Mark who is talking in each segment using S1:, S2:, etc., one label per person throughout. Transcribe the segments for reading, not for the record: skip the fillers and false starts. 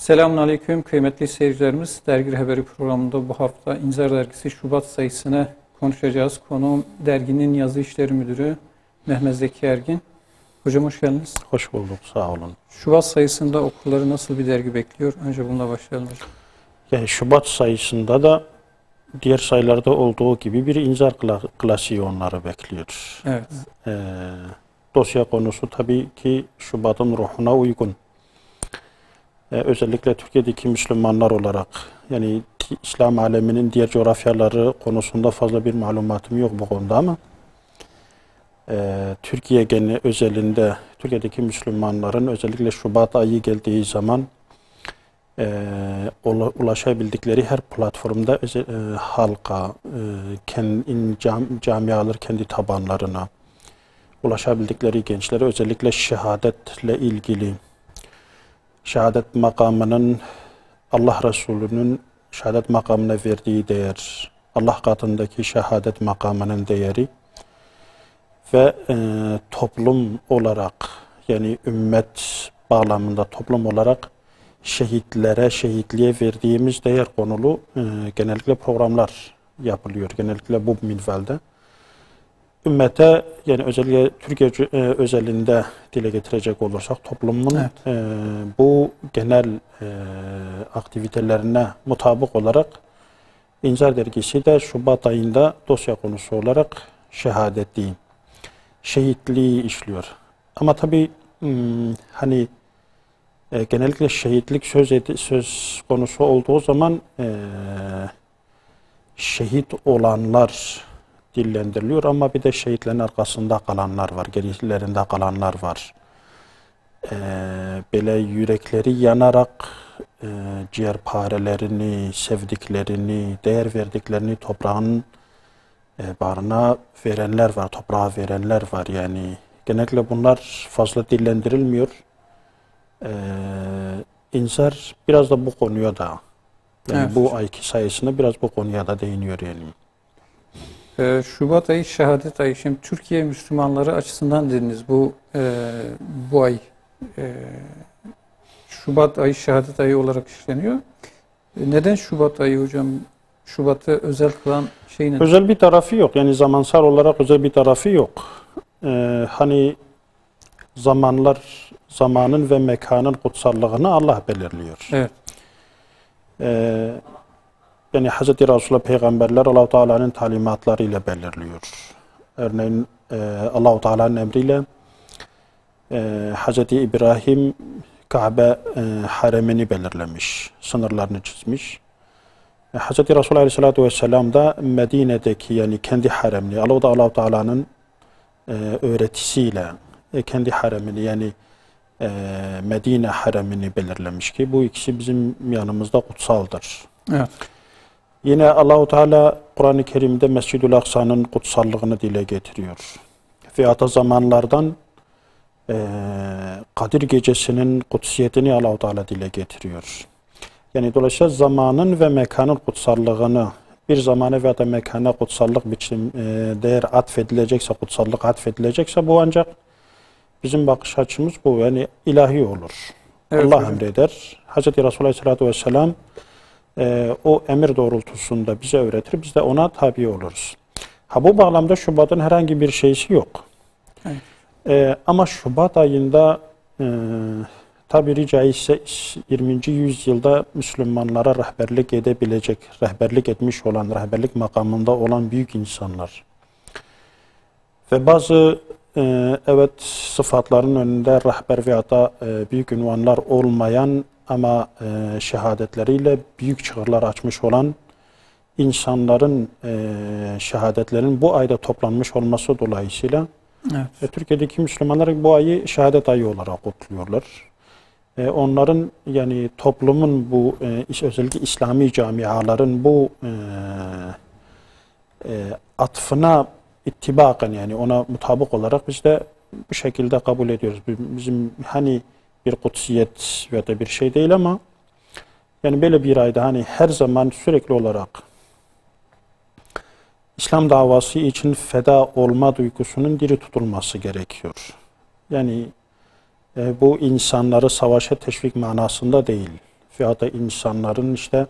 S1: Selamünaleyküm kıymetli seyircilerimiz. Dergi Haberi programında bu hafta İnzar Dergisi Şubat sayısını konuşacağız. Konuğum derginin yazı işleri müdürü Mehmet Zeki Ergin. Hocam hoş geldiniz.
S2: Hoş bulduk, sağ olun.
S1: Şubat sayısında okurları nasıl bir dergi bekliyor? Önce bununla başlayalım hocam.
S2: Yani Şubat sayısında da diğer sayılarda olduğu gibi bir İnzar klasiği onları bekliyor.
S1: Evet.
S2: Dosya konusu tabii ki Şubat'ın ruhuna uygun. Özellikle Türkiye'deki Müslümanlar olarak, yani İslam aleminin diğer coğrafyaları konusunda fazla bir malumatım yok bu konuda ama Türkiye özelinde, Türkiye'deki Müslümanların özellikle Şubat ayı geldiği zaman ulaşabildikleri her platformda halka, camialar kendi tabanlarına ulaşabildikleri gençlere özellikle şehadetle ilgili, şehadet makamının, Allah Resulü'nün şehadet makamına verdiği değer, Allah katındaki şehadet makamının değeri ve toplum olarak, yani ümmet bağlamında toplum olarak şehitliğe verdiğimiz değer konulu genellikle programlar yapılıyor. Genellikle bu minvalde. Ümmete, yani özellikle Türkiye özelinde dile getirecek olursak toplumun bu genel aktivitelerine mutabık olarak İnzar Dergisi de Şubat ayında dosya konusu olarak şehitliği işliyor. Ama tabii hani genellikle şehitlik söz konusu olduğu zaman şehit olanlar dillendiriliyor ama bir de şehitlerin arkasında kalanlar var, gerilerinde kalanlar var. Böyle yürekleri yanarak ciğerparelerini, sevdiklerini, değer verdiklerini toprağın bağrına verenler var, toprağa verenler var. Yani genellikle bunlar fazla dillendirilmiyor. İnzar biraz da bu konuya da, yani evet, bu ayki sayısında biraz bu konuya da değiniyor yani.
S1: Şubat ayı şehadet ayı. Şimdi Türkiye Müslümanları açısından dediniz bu ay Şubat ayı şehadet ayı olarak işleniyor. Neden Şubat ayı hocam? Şubat'ı özel kılan şey nedir?
S2: Özel bir tarafı yok. Yani zamansal olarak özel bir tarafı yok. Hani zamanın ve mekanın kutsallığını Allah belirliyor.
S1: Evet.
S2: Yani Hz. Resulullah peygamberler Allah-u Teala'nın talimatlarıyla belirliyor. Örneğin Allah-u Teala'nın emriyle Hz. İbrahim Kabe haremini belirlemiş, sınırlarını çizmiş. Hz. Resulullah Aleyhisselatü Vesselam da Medine'deki, yani kendi haremini, Allah-u Teala'nın öğretisiyle kendi haremini, yani Medine haremini belirlemiş ki bu ikisi bizim yanımızda kutsaldır.
S1: Evet.
S2: Yine Allah-u Teala Kur'an-ı Kerim'de Mescid-ül Aksa'nın kutsallığını dile getiriyor. Ve ata zamanlardan Kadir Gecesi'nin kutsiyetini Allah-u Teala dile getiriyor. Yani dolayısıyla zamanın ve mekanın kutsallığını, bir zamana veya da mekana kutsallık değer atfedilecekse, kutsallık atfedilecekse bu ancak bizim bakış açımız bu. Yani ilahi olur. Evet, Allah emreder. Hz. Resulullah Aleyhisselatü Vesselam o emir doğrultusunda bize öğretir. Biz de ona tabi oluruz. Bu bağlamda Şubat'ın herhangi bir şeysi yok. Evet. Ama Şubat ayında tabiri caizse 20. yüzyılda Müslümanlara rehberlik etmiş olan, rehberlik makamında olan büyük insanlar ve bazı evet sıfatların önünde rehber veya da büyük ünvanlar olmayan ama şehadetleriyle büyük çığırlar açmış olan insanların şehadetlerinin bu ayda toplanmış olması dolayısıyla evet, Türkiye'deki Müslümanlar bu ayı şehadet ayı olarak kutluyorlar. Onların, yani toplumun bu özellikle İslami camiaların bu atfına ittibaken, yani ona mutabık olarak biz de bu şekilde kabul ediyoruz. Bizim hani bir kutsiyet veya da bir şey değil ama yani böyle bir ayda hani her zaman sürekli olarak İslam davası için feda olma duygusunun diri tutulması gerekiyor. Yani bu insanları savaşa teşvik manasında değil. veya da insanların işte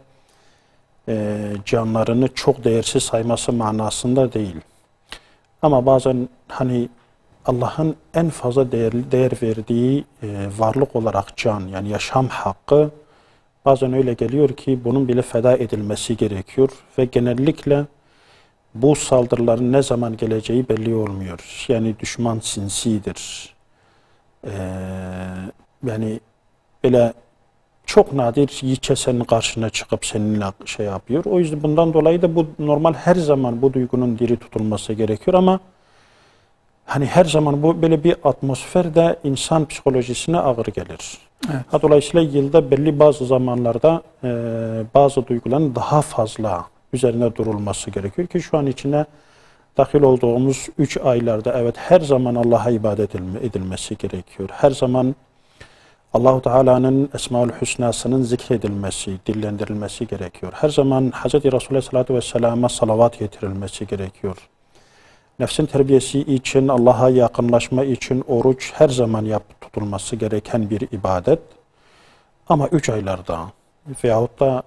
S2: canlarını çok değersiz sayması manasında değil. Ama bazen hani Allah'ın en fazla değer verdiği varlık olarak can, yani yaşam hakkı, bazen öyle geliyor ki bunun bile feda edilmesi gerekiyor ve genellikle bu saldırıların ne zaman geleceği belli olmuyor. Yani düşman sinsidir. Yani böyle çok nadir yiğitçe senin karşına çıkıp seninle şey yapıyor. O yüzden bundan dolayı da bu normal, her zaman bu duygunun diri tutulması gerekiyor ama hani her zaman bu böyle bir atmosfer de insan psikolojisine ağır gelir. Evet. Dolayısıyla yılda belli bazı zamanlarda bazı duyguların daha fazla üzerine durulması gerekiyor ki şu an içine dahil olduğumuz 3 aylarda evet her zaman Allah'a ibadet edilmesi gerekiyor. Her zaman Allah-u Teala'nın Esma-ül Hüsna'sının zikredilmesi, dillendirilmesi gerekiyor. Her zaman Hz. Resulullah Aleyhisselatü Vesselam'a salavat getirilmesi gerekiyor. Nefsin terbiyesi için, Allah'a yakınlaşma için oruç her zaman tutulması gereken bir ibadet. Ama 3 aylarda veyahut da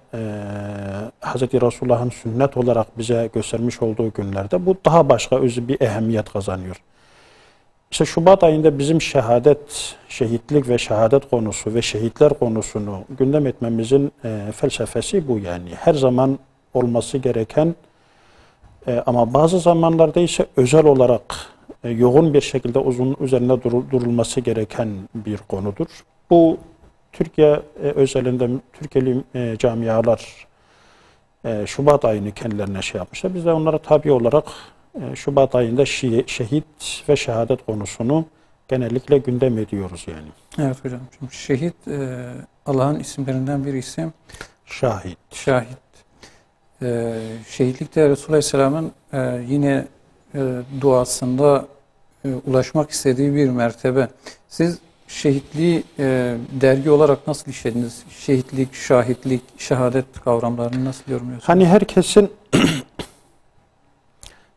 S2: Hz. Resulullah'ın sünnet olarak bize göstermiş olduğu günlerde bu daha başka özü bir ehemmiyet kazanıyor. İşte Şubat ayında bizim şehitlik ve şehadet konusu ve şehitler konusunu gündem etmemizin felsefesi bu yani. Her zaman olması gereken ama bazı zamanlarda ise özel olarak yoğun bir şekilde üzerinde durulması gereken bir konudur. Bu Türkiye özelinde Türkiye'li camialar Şubat ayını kendilerine şey yapmışlar. Biz de onlara tabi olarak Şubat ayında şehit ve şehadet konusunu genellikle gündem ediyoruz yani.
S1: Evet hocam. Çünkü şehit Allah'ın isimlerinden bir isim.
S2: Şahit.
S1: Şahit. Şehitlikte Resulullah Aleyhisselam'ın yine duasında ulaşmak istediği bir mertebe. Siz şehitliği dergi olarak nasıl işlediniz? Şehitlik, şahitlik, şehadet kavramlarını nasıl yorumluyorsunuz?
S2: Hani herkesin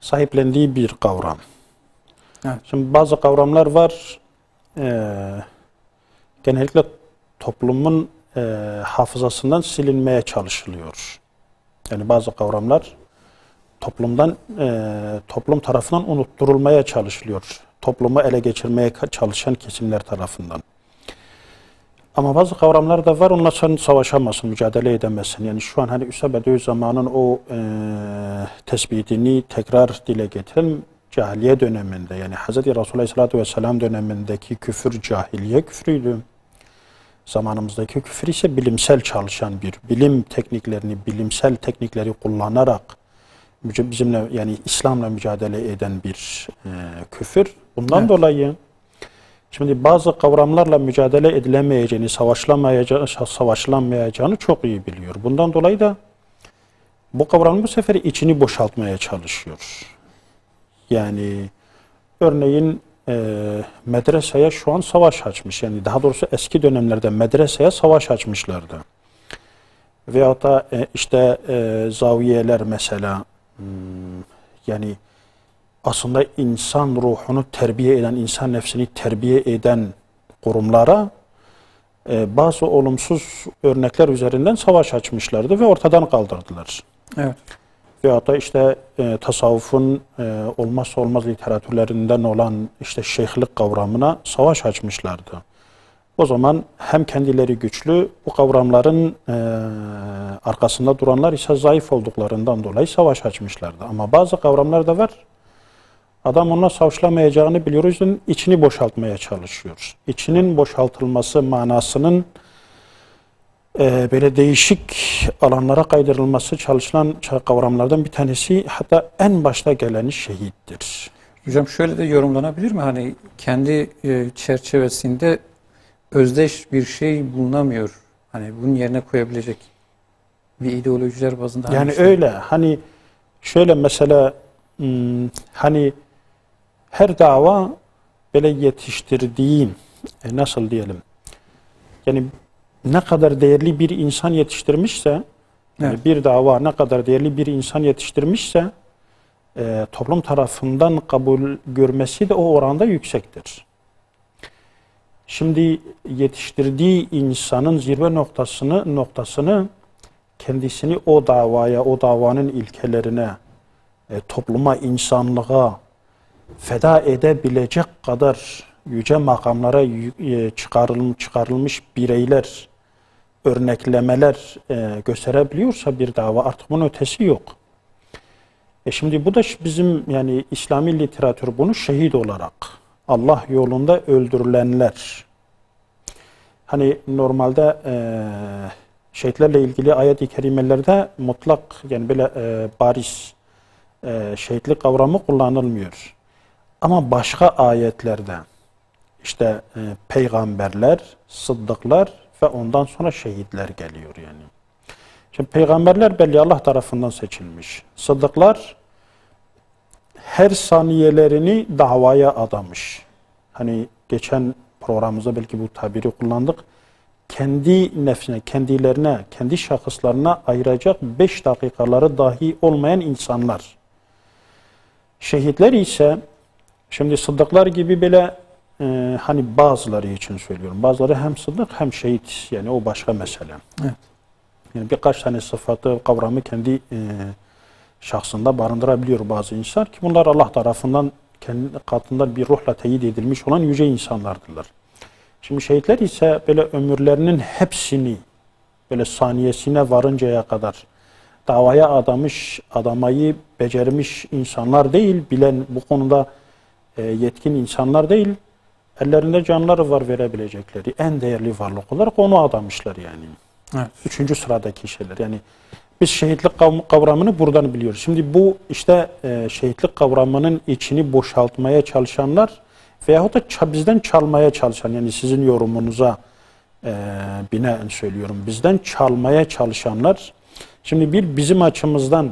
S2: sahiplendiği bir kavram. Evet. Şimdi bazı kavramlar var, genellikle toplumun hafızasından silinmeye çalışılıyor. Yani bazı kavramlar toplum tarafından unutturulmaya çalışılıyor. Toplumu ele geçirmeye çalışan kesimler tarafından. Ama bazı kavramlar da var, onunla sen savaşamazsın, mücadele edemezsin. Yani şu an hani Üstad Bediüzzaman'ın o tespitini tekrar dile getirelim. Cahiliye döneminde, yani Hz. Resulullah Aleyhisselatü Vesselam dönemindeki küfür cahiliye küfrüydü. Zamanımızdaki küfür ise bilimsel çalışan bilimsel teknikleri kullanarak bizimle, yani İslam'la mücadele eden bir küfür. Bundan evet. Dolayı şimdi bazı kavramlarla mücadele edilemeyeceğini, savaşılamayacağını çok iyi biliyor. Bundan dolayı da bu kavramın bu sefer içini boşaltmaya çalışıyor. Yani örneğin medreseye şu an savaş açmış. Yani daha doğrusu eski dönemlerde medreseye savaş açmışlardı. Veyahut da işte zaviyeler mesela, yani aslında insan ruhunu terbiye eden, insan nefsini terbiye eden kurumlara bazı olumsuz örnekler üzerinden savaş açmışlardı ve ortadan kaldırdılar. Evet. Veyahut da işte tasavvufun olmazsa olmaz literatürlerinden olan işte şeyhlik kavramına savaş açmışlardı. O zaman hem kendileri güçlü, bu kavramların arkasında duranlar ise zayıf olduklarından dolayı savaş açmışlardı. Ama bazı kavramlar da var, adam onunla savaşlamayacağını biliyor, o yüzden içini boşaltmaya çalışıyor. İçinin boşaltılması manasının böyle değişik alanlara kaydırılması çalışılan kavramlardan bir tanesi, hatta en başta geleni şehittir.
S1: Hocam şöyle de yorumlanabilir mi? Hani kendi çerçevesinde özdeş bir şey bulunamıyor. Hani bunun yerine koyabilecek bir ideolojiler bazında.
S2: Yani öyle. Hani şöyle mesela hani her dava böyle yetiştirdiğin nasıl diyelim, yani ne kadar değerli bir insan yetiştirmişse, yani evet. Bir dava ne kadar değerli bir insan yetiştirmişse toplum tarafından kabul görmesi de o oranda yüksektir. Şimdi yetiştirdiği insanın zirve noktasını kendisini o davaya, o davanın ilkelerine, topluma, insanlığa feda edebilecek kadar yüce makamlara çıkarılmış bireyler, örneklemeler gösterebiliyorsa bir dava, artık bunun ötesi yok. Şimdi bu da bizim yani İslami literatür bunu şehit olarak, Allah yolunda öldürülenler. Hani normalde şehitlerle ilgili ayet-i kerimelerde mutlak yani böyle bariz şehitlik kavramı kullanılmıyor. Ama başka ayetlerde işte peygamberler, sıddıklar ve ondan sonra şehitler geliyor yani. Şimdi peygamberler belli Allah tarafından seçilmiş. Sıddıklar her saniyelerini davaya adamış. Hani geçen programımızda belki bu tabiri kullandık. Kendi nefsine, kendilerine, kendi şahıslarına ayıracak 5 dakikaları dahi olmayan insanlar. Şehitler ise şimdi sıddıklar gibi böyle hani bazıları için söylüyorum. Bazıları hem sıddık hem şehit. Yani o başka mesele.
S1: Evet.
S2: Yani birkaç tane sıfatı, kavramı kendi şahsında barındırabiliyor bazı insan ki bunlar Allah tarafından kendi katında bir ruhla teyit edilmiş olan yüce insanlardırlar. Şimdi şehitler ise böyle ömürlerinin hepsini böyle saniyesine varıncaya kadar davaya adamayı becermiş insanlar değil, bilen bu konuda yetkin insanlar değil, ellerinde canları var verebilecekleri en değerli varlık olarak onu adamışlar yani.
S1: Evet.
S2: 3. sıradaki şeyler yani. Biz şehitlik kavramını buradan biliyoruz. Şimdi bu işte şehitlik kavramının içini boşaltmaya çalışanlar veyahut da bizden çalmaya çalışan, yani sizin yorumunuza binaen söylüyorum, bizden çalmaya çalışanlar, şimdi bizim açımızdan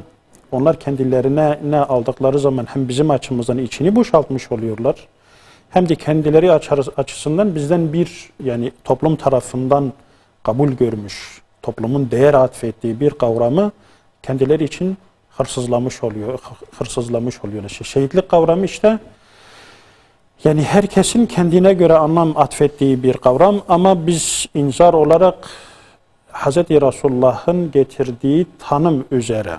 S2: onlar kendilerine ne aldıkları zaman hem bizim açımızdan içini boşaltmış oluyorlar, hem de kendileri açısından bizden bir yani toplum tarafından kabul görmüş, toplumun değer atfettiği bir kavramı kendileri için hırsızlamış oluyor. Şehitlik kavramı işte yani herkesin kendine göre anlam atfettiği bir kavram ama biz inzar olarak Hz. Resulullah'ın getirdiği tanım üzere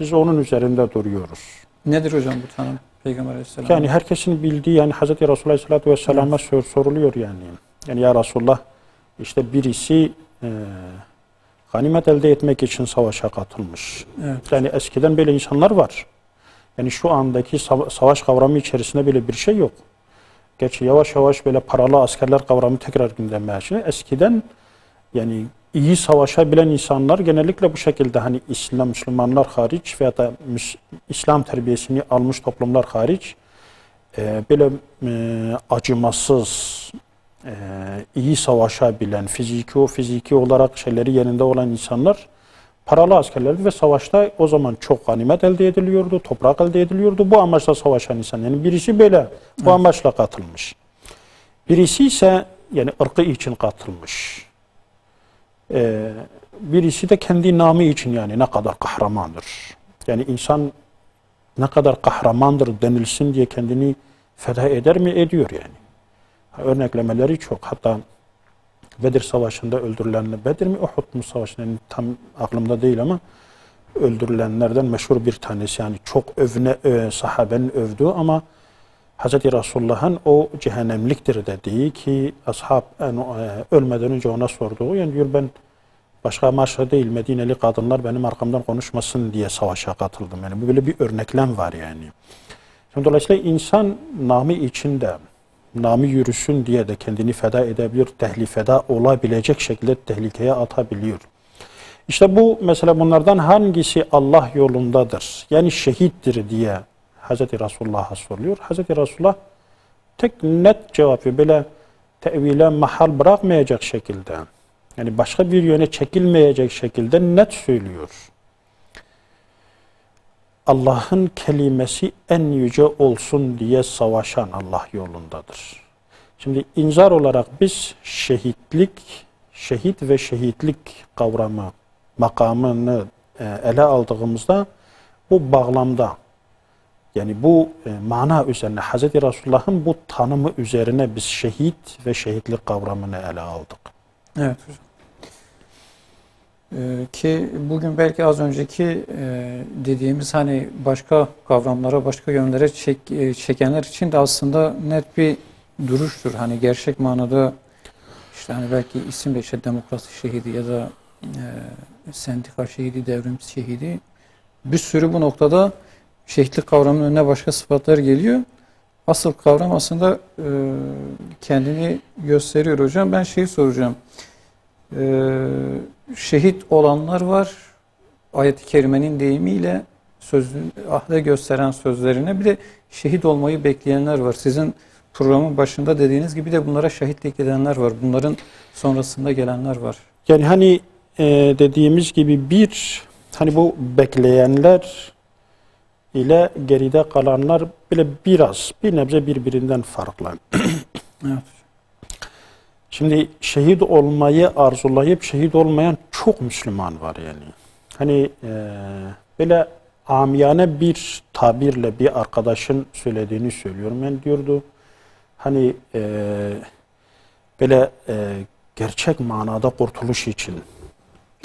S2: biz onun üzerinde duruyoruz.
S1: Nedir hocam bu tanım Peygamber Aleyhisselam?
S2: Yani herkesin bildiği yani Hz. Resulullah Aleyhisselatü Vesselam'a soruluyor yani. Yani ya Resulullah işte birisi ganimet elde etmek için savaşa katılmış.
S1: Evet.
S2: Yani eskiden böyle insanlar var. Yani şu andaki savaş kavramı içerisinde böyle bir şey yok. Gerçi yavaş yavaş böyle paralı askerler kavramı tekrar gündeme açılıyor. Eskiden yani iyi savaşabilen insanlar genellikle bu şekilde hani Müslümanlar hariç veya da İslam terbiyesini almış toplumlar hariç böyle acımasız, iyi savaşabilen, fiziki olarak şeyleri yerinde olan insanlar paralı askerlerdi ve savaşta o zaman çok ganimet elde ediliyordu, toprak elde ediliyordu. Bu amaçla savaşan insan. Yani birisi böyle bu amaçla katılmış. Birisi ise yani ırkı için katılmış. Birisi de kendi namı için yani ne kadar kahramandır. Yani insan ne kadar kahramandır denilsin diye kendini feda eder mi? Ediyor yani. Örneklemeleri çok. Hatta Bedir Savaşı'nda öldürülenler, Bedir mi Uhud Savaşı'nda yani tam aklımda değil ama öldürülenlerden meşhur bir tanesi yani çok sahabenin övdüğü ama Hz. Resulullah'ın o cehennemliktir dediği ki ashab ölmeden önce ona sorduğu yani diyor ben başka amaçla değil Medineli kadınlar benim arkamdan konuşmasın diye savaşa katıldım. Yani böyle bir örneklem var yani. Şimdi dolayısıyla insan namı içinde namı yürüsün diye de kendini feda edebilir, feda olabilecek şekilde tehlikeye atabiliyor. İşte bu mesela bunlardan hangisi Allah yolundadır? Yani şehittir diye Hz. Resulullah'a soruluyor. Hz. Resulullah tek net cevabı böyle tevile mahal bırakmayacak şekilde yani başka bir yöne çekilmeyecek şekilde net söylüyor. Allah'ın kelimesi en yüce olsun diye savaşan Allah yolundadır. Şimdi inzar olarak biz şehit ve şehitlik kavramı, makamını ele aldığımızda bu bağlamda Yani bu mana üzerine Hz. Resulullah'ın bu tanımı üzerine biz şehit ve şehitlik kavramını ele aldık.
S1: Evet hocam. Ki bugün belki az önceki dediğimiz hani başka kavramlara, başka yönlere çekenler için de aslında net bir duruştur. Hani gerçek manada işte hani belki isim de işte demokrasi şehidi ya da sendika şehidi, devrim şehidi, bir sürü bu noktada şehitlik kavramının önüne başka sıfatlar geliyor. Asıl kavram aslında kendini gösteriyor hocam. Ben şeyi soracağım. Şehit olanlar var. Ayet-i kerimenin deyimiyle ahde gösteren sözlerine, bir de şehit olmayı bekleyenler var. Sizin programın başında dediğiniz gibi de bunlara şehitlik edenler var. Bunların sonrasında gelenler var.
S2: Yani hani dediğimiz gibi hani bu bekleyenler ile geride kalanlar bile bir nebze birbirinden farklı.
S1: Evet.
S2: Şimdi şehit olmayı arzulayıp şehit olmayan çok Müslüman var yani. Hani böyle amiyane bir tabirle bir arkadaşın söylediğini söylüyorum. Yani diyordu hani böyle gerçek manada kurtuluş için.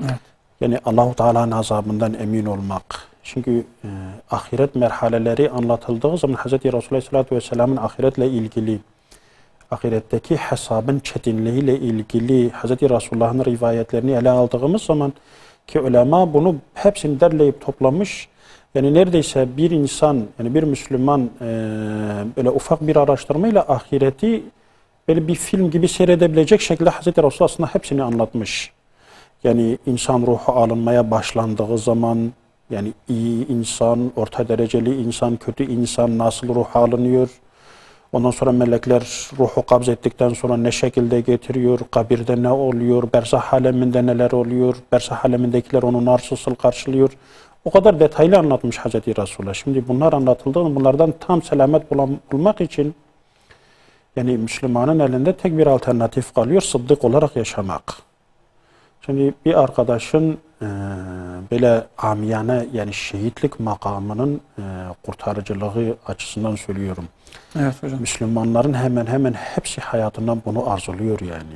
S1: Evet.
S2: Yani Allah-u Teala'nın azabından emin olmak. Çünkü ahiret merhaleleri anlatıldığı zaman Hz. Resulullah Aleyhisselatü Vesselam'ın ahiretle ilgili, ahiretteki hesabın çetinliğiyle ilgili Hz. Resulullah'ın rivayetlerini ele aldığımız zaman ki ulema bunu hepsini derleyip toplamış. Yani neredeyse bir insan, yani bir Müslüman böyle ufak bir araştırmayla ahireti böyle bir film gibi seyredebilecek şekilde Hz. Resulullah aslında hepsini anlatmış. Yani insan ruhu alınmaya başlandığı zaman, yani iyi insan, orta dereceli insan, kötü insan nasıl ruh alınıyor? Ondan sonra melekler ruhu kabz ettikten sonra ne şekilde getiriyor? Kabirde ne oluyor? Berzah aleminde neler oluyor? Berzah alemindekiler onu nasıl karşılıyor? O kadar detaylı anlatmış Hz. Resulullah. Şimdi bunlar anlatıldığında bunlardan tam selamet bulmak için yani Müslümanın elinde tek bir alternatif kalıyor, sıddık olarak yaşamak. Şimdi bir arkadaşın böyle amiyane yani şehitlik makamının kurtarıcılığı açısından söylüyorum.
S1: Evet hocam.
S2: Müslümanların hemen hemen hepsi hayatından bunu arzuluyor yani.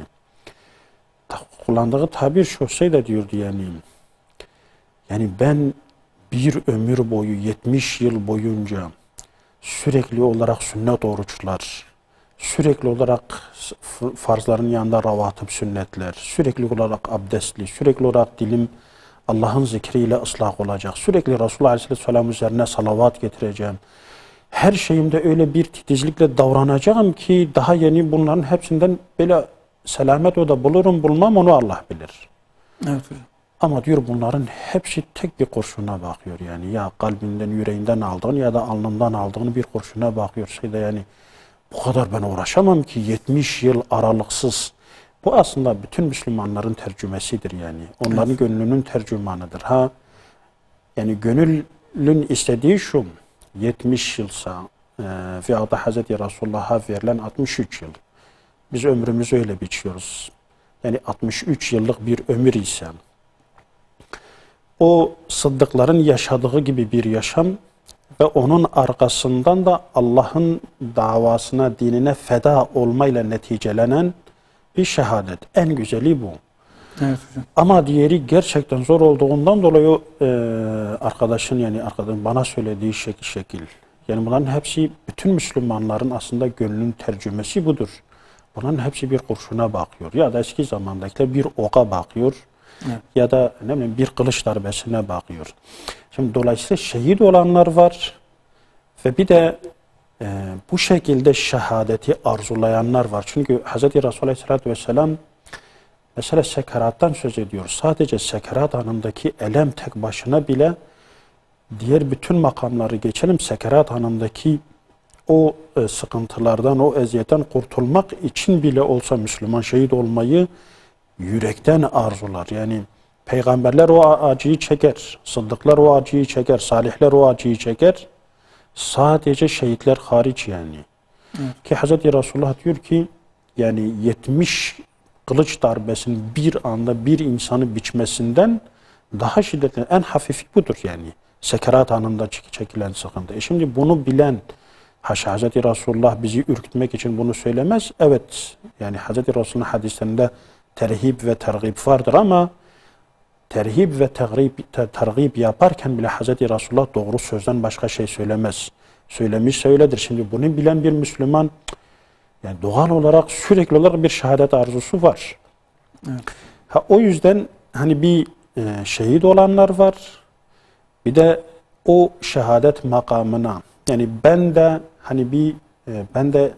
S2: Kullandığı tabir şu da diyordu yani. Yani ben bir ömür boyu 70 yıl boyunca sürekli olarak sünnet oruçlar, sürekli olarak farzların yanında ravatib sünnetler, sürekli olarak abdestli, sürekli olarak dilim Allah'ın zikriyle ıslah olacak, sürekli Resulullah Aleyhisselam üzerine salavat getireceğim. Her şeyimde öyle bir titizlikle davranacağım ki daha yeni bunların hepsinden böyle selamet o da bulurum bulmam onu Allah bilir.
S1: Evet hocam.
S2: Ama diyor bunların hepsi tek bir kurşuna bakıyor yani. Ya kalbinden, yüreğinden aldığın ya da alnından aldığın bir kurşuna bakıyor. Yani bu kadar ben uğraşamam ki 70 yıl aralıksız. Bu aslında bütün Müslümanların tercümesidir yani. Onların gönlünün tercümanıdır. Yani gönlün istediği şu 70 yılsa veyahut da Hz. Resulullah'a verilen 63 yıl. Biz ömrümüzü öyle biçiyoruz. Yani 63 yıllık bir ömür ise o sıddıkların yaşadığı gibi bir yaşam ve onun arkasından da Allah'ın davasına, dinine feda olmayla neticelenen bir şehadet. En güzeli bu.
S1: Evet hocam.
S2: Ama diğeri gerçekten zor olduğundan dolayı arkadaşın bana söylediği şekil. Yani bunların hepsi bütün Müslümanların aslında gönlünün tercümesi budur. Bunların hepsi bir kurşuna bakıyor. Ya da eski zamandakiler bir oka bakıyor. Evet. Ya da ne bileyim bir kılıç darbesine bakıyor. Şimdi dolayısıyla şehit olanlar var ve bir de bu şekilde şehadeti arzulayanlar var. Çünkü Hz. Resulullah Aleyhisselatü Vesselam mesela sekarattan söz ediyor. Sadece sekarat anındaki elem tek başına bile diğer bütün makamları geçelim. Sekarat anındaki o sıkıntılardan, o eziyetten kurtulmak için bile olsa Müslüman şehit olmayı yürekten arzular. Yani peygamberler o acıyı çeker, sıddıklar o acıyı çeker, salihler o acıyı çeker. Sadece şehitler hariç yani. Evet. Ki Hz. Resulullah diyor ki yani 70 kılıç darbesinin bir anda bir insanı biçmesinden daha şiddetli, en hafifi budur yani. Sekerat anında çekilen sıkıntı. Şimdi bunu bilen haşa Hz. Resulullah bizi ürkütmek için bunu söylemez. Evet, yani Hz. Resulullah'ın hadislerinde terhib ve tergib vardır ama terhib ve tergib yaparken bile Hz. Resulullah doğru sözden başka şey söylemez. Söylemişse öyledir. Şimdi bunu bilen bir Müslüman yani doğal olarak sürekli olarak bir şehadet arzusu var.
S1: Evet.
S2: O yüzden hani bir şehit olanlar var. Bir de o şehadet makamına yani ben de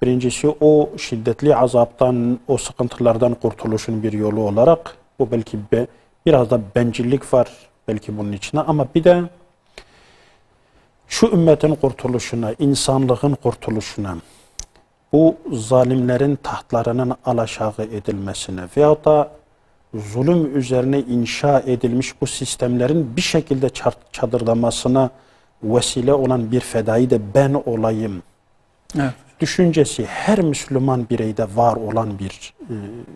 S2: birincisi o şiddetli azaptan, o sıkıntılardan kurtuluşun bir yolu olarak bu belki biraz da bencillik var belki bunun içine ama bir de şu ümmetin kurtuluşuna, insanlığın kurtuluşuna, bu zalimlerin tahtlarının alaşağı edilmesine veyahut da zulüm üzerine inşa edilmiş bu sistemlerin bir şekilde çadırdamasına vesile olan bir fedai de ben olayım.
S1: Evet.
S2: Düşüncesi her Müslüman bireyde var olan bir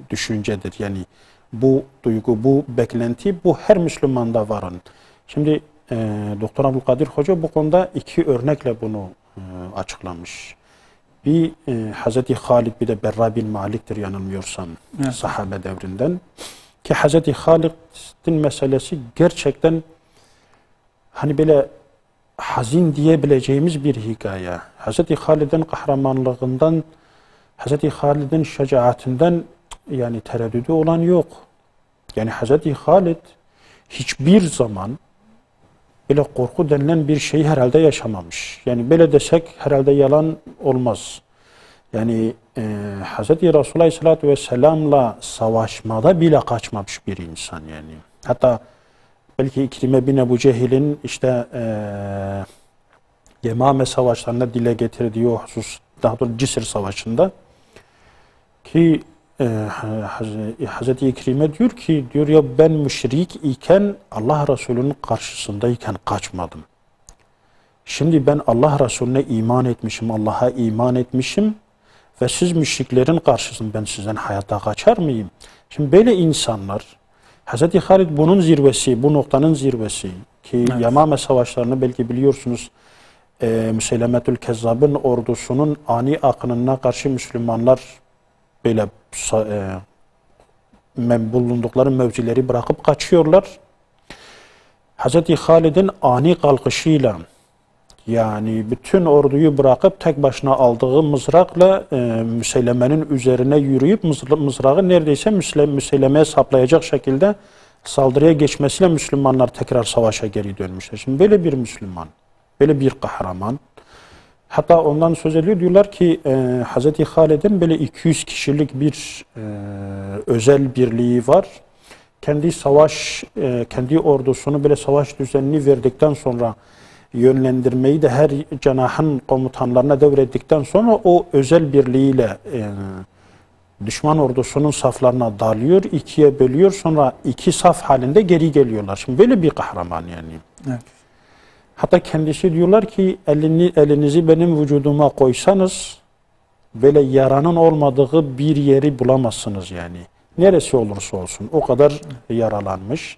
S2: düşüncedir. Yani bu duygu, bu beklenti, bu her Müslümanda var. Şimdi Doktor Abdülkadir Hoca bu konuda iki örnekle bunu açıklamış. Bir Hazreti Halid bir de Berra bin Malik'tir yanılmıyorsam
S1: evet.
S2: Sahabe devrinden. Ki Hazreti Halid'in meselesi gerçekten hani böyle hazin diyebileceğimiz bir hikaye. Hazreti Halid'in kahramanlığından, Hazreti Halid'in şecaatinden yani tereddüdü olan yok. Yani Hazreti Halid hiçbir zaman böyle korku denilen bir şeyi herhalde yaşamamış. Yani böyle desek herhalde yalan olmaz. Yani Hz. Resulullah Aleyhisselatü Vesselam'la savaşmada bile kaçmamış bir insan yani. Hatta belki İkrime bin Ebu Cehil'in işte Yemame savaşlarında dile getirdiği o husus, daha doğrusu Cisr savaşında ki Hz. İkrime diyor ki ya ben müşrik iken Allah Resulü'nün karşısındayken kaçmadım. Şimdi ben Allah Resulüne iman etmişim, Allah'a iman etmişim ve siz müşriklerin karşısında ben sizden hayatta kaçar mıyım? Şimdi böyle insanlar Hz. Halid bunun zirvesi, bu noktanın zirvesi ki evet. Yamame savaşlarını belki biliyorsunuz Müseylemetül Kezzab'ın ordusunun ani akınına karşı Müslümanlar böyle bulundukları mevzileri bırakıp kaçıyorlar. Hz. Halid'in ani kalkışıyla yani bütün orduyu bırakıp tek başına aldığı mızrakla Müseyleme'nin üzerine yürüyüp mızrağı neredeyse Müseyleme'ye saplayacak şekilde saldırıya geçmesiyle Müslümanlar tekrar savaşa geri dönmüşler. Şimdi böyle bir Müslüman, böyle bir kahraman. Hatta ondan söz ediyor diyorlar ki Hz. Halid'in böyle 200 kişilik bir özel birliği var. Kendi ordusunu böyle savaş düzenini verdikten sonra yönlendirmeyi de her cenahın komutanlarına devrettikten sonra o özel birliğiyle düşman ordusunun saflarına dalıyor, ikiye bölüyor, sonra iki saf halinde geri geliyorlar. Şimdi böyle bir kahraman yani. Evet. Hatta kendisi diyorlar ki elinizi benim vücuduma koysanız böyle yaranın olmadığı bir yeri bulamazsınız yani. Neresi olursa olsun o kadar yaralanmış.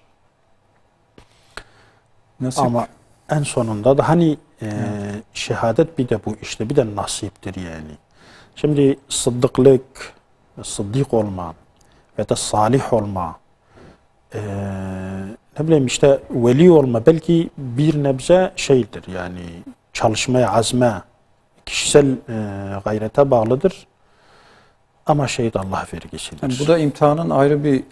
S1: Nasip. Ama
S2: en sonunda da hani şehadet bir de bu işte bir de nasiptir yani. Şimdi sıddık olma ve de salih olma, ne bileyim işte veli olma belki bir nebze şeydir yani çalışmaya, azme, kişisel gayrete bağlıdır. Ama şehit Allah vergisidir.
S1: Yani bu da imtihanın ayrı bir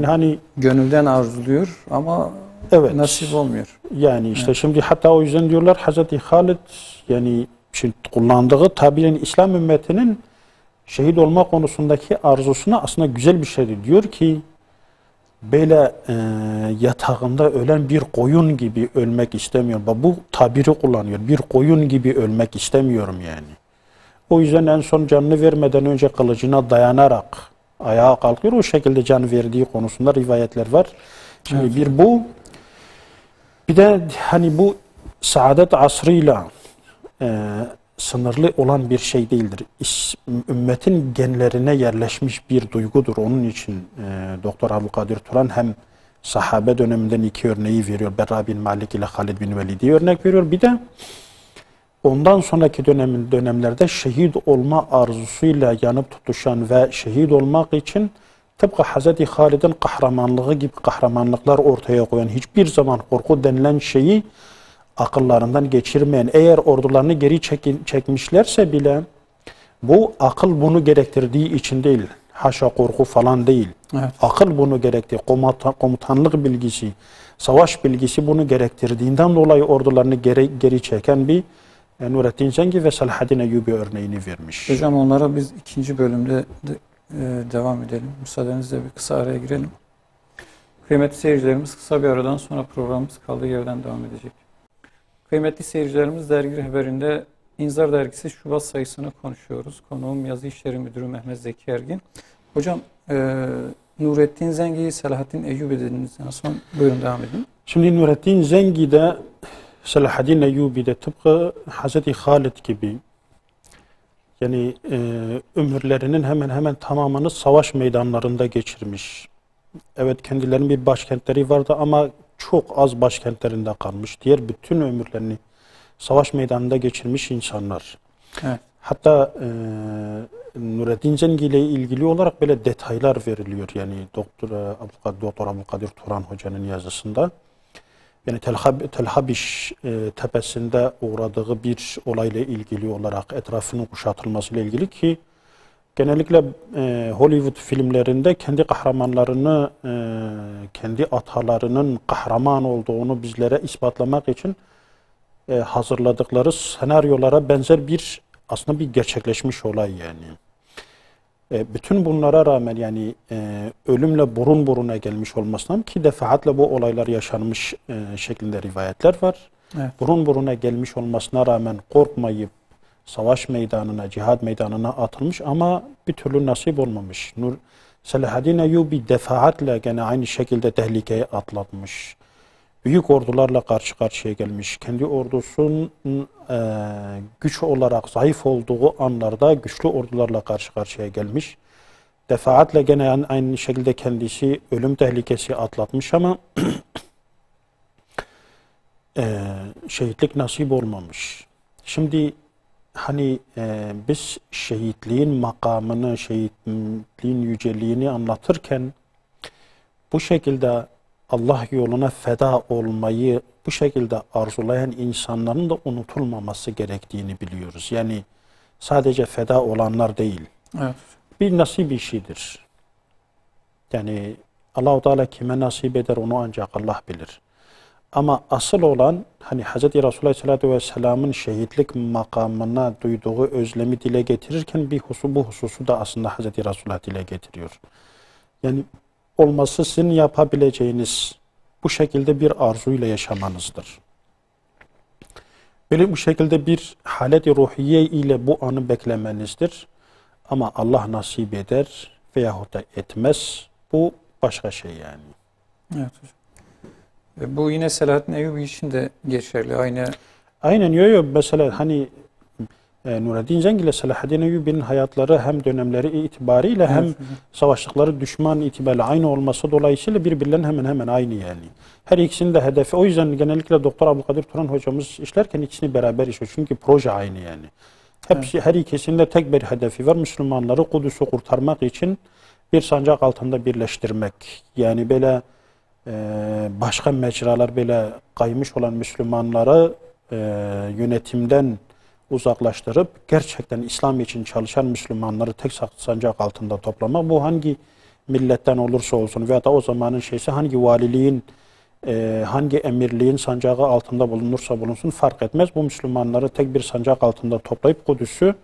S1: hani gönülden arzuluyor ama evet, nasip olmuyor.
S2: Yani işte evet. Şimdi hatta o yüzden diyorlar Hazreti Halid yani şimdi kullandığı tabirin İslam ümmetinin şehit olma konusundaki arzusuna aslında güzel bir şeydir. Diyor ki böyle yatağında ölen bir koyun gibi ölmek istemiyor. Bu tabiri kullanıyor. Bir koyun gibi ölmek istemiyorum yani. O yüzden en son canını vermeden önce kılıcına dayanarak ayağa kalkıyor. O şekilde can verdiği konusunda rivayetler var. Şimdi evet. Bir de hani bu saadet asrıyla sınırlı olan bir şey değildir. Ümmetin genlerine yerleşmiş bir duygudur. Onun için Doktor Abdülkadir Turan hem sahabe döneminden iki örneği veriyor. Berra bin Malik ile Halid bin Velid'i örnek veriyor. Bir de ondan sonraki dönemlerde şehit olma arzusuyla yanıp tutuşan ve şehit olmak için tıpkı Hz. Halid'in kahramanlığı gibi kahramanlıklar ortaya koyan, hiçbir zaman korku denilen şeyi akıllarından geçirmeyen, eğer ordularını geri çekmişlerse bile bu akıl bunu gerektirdiği için değil, haşa korku falan değil.
S1: Evet.
S2: Akıl bunu gerektiği, komutanlık bilgisi, savaş bilgisi bunu gerektirdiğinden dolayı ordularını geri çeken bir Nurettin Zengi ve Selahaddin Eyyubi örneğini vermiş.
S1: Hocam onlara biz ikinci bölümde devam edelim. Müsaadenizle bir kısa araya girelim. Kıymetli seyircilerimiz, kısa bir aradan sonra programımız kaldığı yerden devam edecek. Kıymetli seyircilerimiz, Dergi Rehberi'nde İnzar Dergisi Şubat sayısını konuşuyoruz. Konuğum Yazı İşleri Müdürü Mehmet Zeki Ergin. Hocam Nurettin Zengi'yi Selahaddin Eyyubi dediniz. En son buyurun devam edin.
S2: Şimdi Nurettin Zengi'de Selahaddin Eyyubi'de tıpkı Hz. Halid gibi yani ömürlerinin hemen hemen tamamını savaş meydanlarında geçirmiş. Evet, kendilerinin bir başkentleri vardı ama çok az başkentlerinde kalmış. Diğer bütün ömürlerini savaş meydanında geçirmiş insanlar.
S1: Evet.
S2: Hatta Nurettin Zengi ile ilgili olarak böyle detaylar veriliyor. Yani Doktor Abdülkadir Turan Hoca'nın yazısında. Yani Tel Habiş tepesinde uğradığı bir olayla ilgili olarak etrafının kuşatılmasıyla ilgili ki genellikle Hollywood filmlerinde kendi kahramanlarını, kendi atalarının kahraman olduğunu bizlere ispatlamak için hazırladıkları senaryolara benzer bir aslında bir gerçekleşmiş olay yani. Bütün bunlara rağmen yani ölümle burun buruna gelmiş olmasından ki defaatle bu olaylar yaşanmış şeklinde rivayetler var.
S1: Evet.
S2: Burun buruna gelmiş olmasına rağmen korkmayıp savaş meydanına, cihad meydanına atılmış ama bir türlü nasip olmamış. Selahaddin Eyyubi defaatle gene aynı şekilde tehlikeyi atlatmış. Büyük ordularla karşı karşıya gelmiş. Kendi ordusunun güç olarak zayıf olduğu anlarda güçlü ordularla karşı karşıya gelmiş. Defaatle gene aynı şekilde kendisi ölüm tehlikesi atlatmış ama şehitlik nasip olmamış. Şimdi hani biz şehitliğin makamını, şehitliğin yüceliğini anlatırken bu şekilde Allah yoluna feda olmayı bu şekilde arzulayan insanların da unutulmaması gerektiğini biliyoruz. Yani sadece feda olanlar değil.
S1: Evet.
S2: Bir nasip işidir. Yani Allah-u Teala kime nasip eder onu ancak Allah bilir. Ama asıl olan hani Hz. Resulullah Aleyhisselatü Vesselam'ın şehitlik makamına duyduğu özlemi dile getirirken bu hususu da aslında Hz. Resulullah dile getiriyor. Yani olması sizin yapabileceğiniz bu şekilde bir arzuyla yaşamanızdır. Böyle bu şekilde bir halet-i ruhiye ile bu anı beklemenizdir. Ama Allah nasip eder veyahut da etmez. Bu başka şey yani.
S1: Evet hocam. Bu yine Selahaddin Eyyubi için de geçerli.
S2: Aynen yo mesela hani Nurettin Zengi ile Selahaddin Eyyubi'nin hayatları hem dönemleri itibariyle hem savaştıkları düşman itibariyle aynı olması dolayısıyla birbirlerinin hemen hemen aynı yani. Her ikisinin de hedefi. O yüzden genellikle Doktor Abdülkadir Turan hocamız işlerken ikisini beraber işliyor. Çünkü proje aynı yani. Hepsi, her ikisinin de tek bir hedefi var. Müslümanları Kudüs'ü kurtarmak için bir sancak altında birleştirmek. Yani böyle başka mecralar böyle kaymış olan Müslümanları yönetimden uzaklaştırıp gerçekten İslam için çalışan Müslümanları tek sancak altında toplamak. Bu hangi milletten olursa olsun veya da o zamanın şeysi hangi valiliğin, hangi emirliğin sancağı altında bulunursa bulunsun fark etmez. Bu Müslümanları tek bir sancak altında toplayıp Kudüs'ü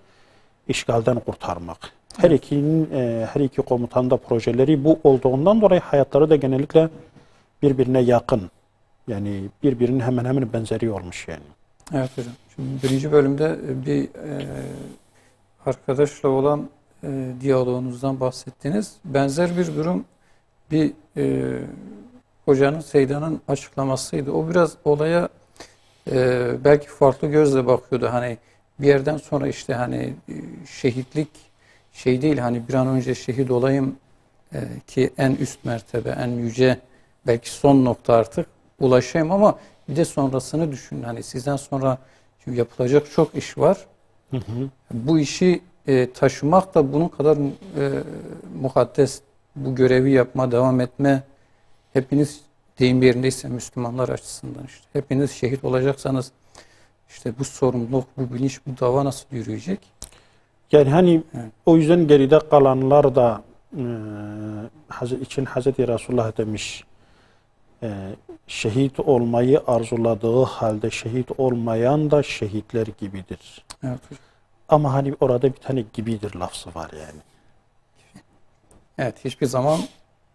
S2: işgalden kurtarmak. Her iki komutanın da projeleri bu olduğundan dolayı hayatları da genellikle birbirine yakın. Yani birbirinin hemen hemen benzeri olmuş yani.
S1: Evet hocam. Şimdi birinci bölümde bir arkadaşla olan diyaloğunuzdan bahsettiniz. Benzer bir durum bir hocanın, Seydan'ın açıklamasıydı. O biraz olaya belki farklı gözle bakıyordu. Hani bir yerden sonra işte hani şehitlik şey değil, hani bir an önce şehit olayım ki en üst mertebe, en yüce belki son nokta artık ulaşayım ama bir de sonrasını düşün. Hani sizden sonra şimdi yapılacak çok iş var.
S2: Hı hı.
S1: Bu işi taşımak da bunun kadar mukaddes, bu görevi yapma, devam etme, hepiniz deyim yerindeyse Müslümanlar açısından işte hepiniz şehit olacaksanız işte bu sorumluluk, bu bilinç, bu dava nasıl yürüyecek?
S2: Yani hani
S1: Evet.
S2: o yüzden geride kalanlar da için Hazreti Resulullah demiş, şehit olmayı arzuladığı halde şehit olmayan da şehitler gibidir.
S1: Evet hocam.
S2: Ama hani orada bir tane gibidir lafzı var yani.
S1: Evet, hiçbir zaman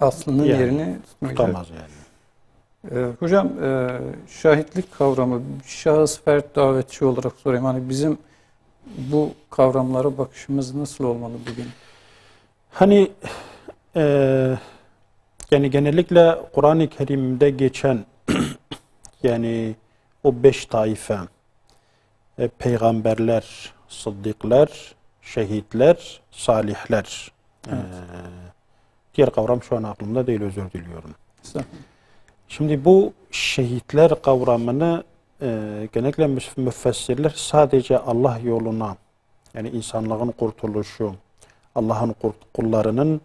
S1: aslının
S2: Yani
S1: yerini tutmayacak.
S2: tutamaz yani.
S1: Hocam, şahitlik kavramı, şahıs fert davetçi olarak sorayım. Hani bizim bu kavramlara bakışımız nasıl olmalı bugün?
S2: Hani yani genellikle Kur'an-ı Kerim'de geçen yani o 5 taife, peygamberler, sıddıklar, şehitler, salihler.
S1: Evet.
S2: Diğer kavram şu an aklımda değil, özür diliyorum.
S1: Estağfurullah.
S2: Şimdi bu şehitler kavramını genellikle müfessirler sadece Allah yoluna, yani insanlığın kurtuluşu, Allah'ın kullarının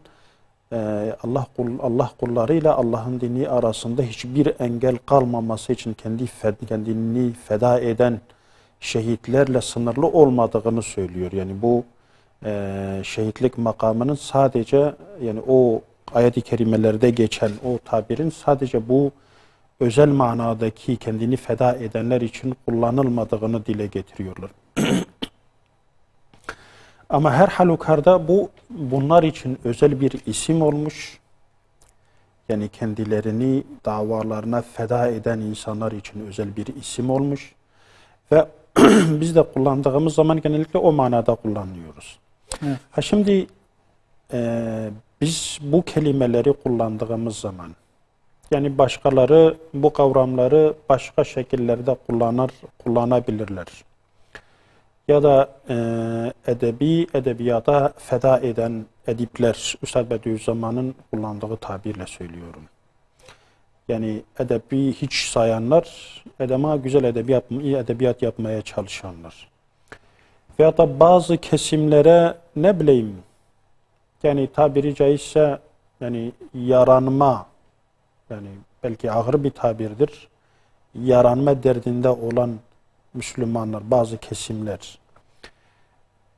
S2: Allah kullarıyla Allah'ın dini arasında hiçbir engel kalmaması için kendini feda eden şehitlerle sınırlı olmadığını söylüyor. Yani bu şehitlik makamının sadece, yani o ayet-i kerimelerde geçen o tabirin sadece bu özel manadaki kendini feda edenler için kullanılmadığını dile getiriyorlar. Ama her halükarda bunlar için özel bir isim olmuş. Yani kendilerini davalarına feda eden insanlar için özel bir isim olmuş. Ve biz de kullandığımız zaman genellikle o manada kullanıyoruz.
S1: Evet.
S2: Ha şimdi biz bu kelimeleri kullandığımız zaman, yani başkaları bu kavramları başka şekillerde kullanabilirler. Ya da edebiyata feda eden edipler, Üstad Bediüzzaman'ın kullandığı tabirle söylüyorum. Yani edebi hiç sayanlar, edema güzel edebiyat yapmaya çalışanlar. Veya da bazı kesimlere ne bileyim, yani tabiri caizse yani yaranma, yani belki ağır bir tabirdir, yaranma derdinde olan Müslümanlar, bazı kesimler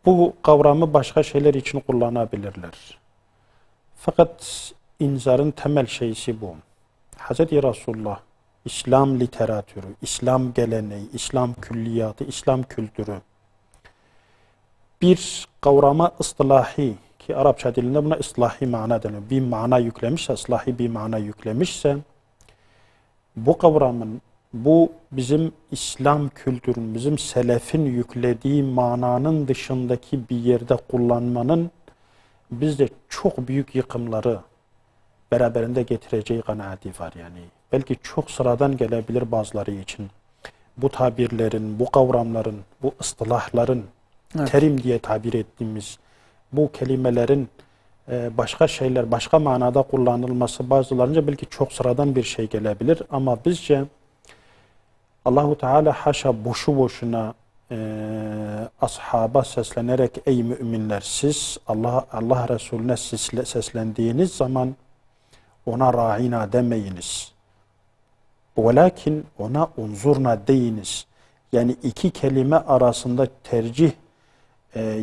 S2: bu kavramı başka şeyler için kullanabilirler. Fakat inzarın temel şeysi bu. Hz. Resulullah, İslam literatürü, İslam geleneği, İslam külliyatı, İslam kültürü bir kavrama ıslahi, ki Arapça dilinde buna ıslahi mana deniyor. Bir mana yüklemişse, ıslahi bir mana yüklemişse, bu kavramın, bu bizim İslam kültürün, bizim selefin yüklediği mananın dışındaki bir yerde kullanmanın bizde çok büyük yıkımları beraberinde getireceği kanaati var yani. Belki çok sıradan gelebilir bazıları için. Bu tabirlerin, bu kavramların, bu ıstılahların,
S1: Evet.
S2: terim diye tabir ettiğimiz bu kelimelerin başka şeyler, başka manada kullanılması bazılarınca belki çok sıradan bir şey gelebilir. Ama bizce Allahu Teala haşa boşu boşuna ashaba seslenerek ey müminler siz Allah Resulüne seslendiğiniz zaman ona ra'ina demeyiniz. Velakin ona unzurna deyiniz. Yani iki kelime arasında tercih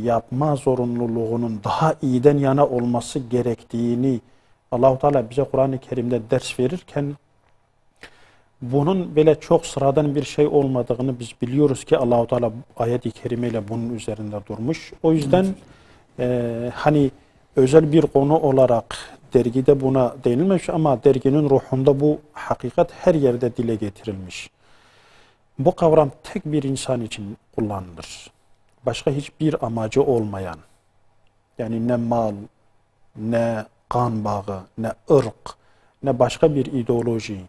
S2: yapma zorunluluğunun daha iyiden yana olması gerektiğini Allah-u Teala bize Kur'an-ı Kerim'de ders verirken bunun böyle çok sıradan bir şey olmadığını biz biliyoruz ki Allah-u Teala ayet-i kerimeyle bunun üzerinde durmuş. O yüzden hani özel bir konu olarak dergide buna değinilmemiş ama derginin ruhunda bu hakikat her yerde dile getirilmiş. Bu kavram tek bir insan için kullanılır. Başka hiçbir amacı olmayan, yani ne mal, ne kan bağı, ne ırk, ne başka bir ideoloji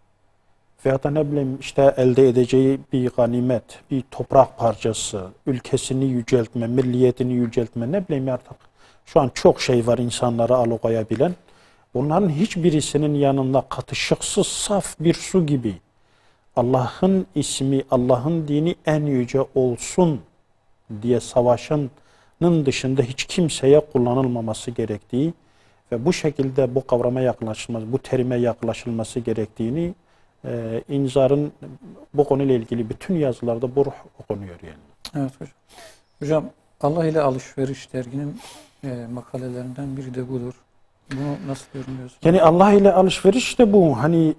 S2: veyahut da ne bileyim işte elde edeceği bir ganimet, bir toprak parçası, ülkesini yüceltme, milliyetini yüceltme, ne bileyim artık. Şu an çok şey var insanları alıkoyabilen bunların hiçbirisinin yanında katışıksız saf bir su gibi Allah'ın ismi, Allah'ın dini en yüce olsun diye savaşanın dışında hiç kimseye kullanılmaması gerektiği ve bu şekilde bu kavrama yaklaşılması, bu terime yaklaşılması gerektiğini İnzar'ın bu konuyla ilgili bütün yazılarda bu ruh okunuyor yani.
S1: Evet hocam. Hocam Allah ile Alışveriş derginin makalelerinden biri de budur. Bunu nasıl yorumluyorsunuz?
S2: Yani Allah ile alışveriş de bu. Hani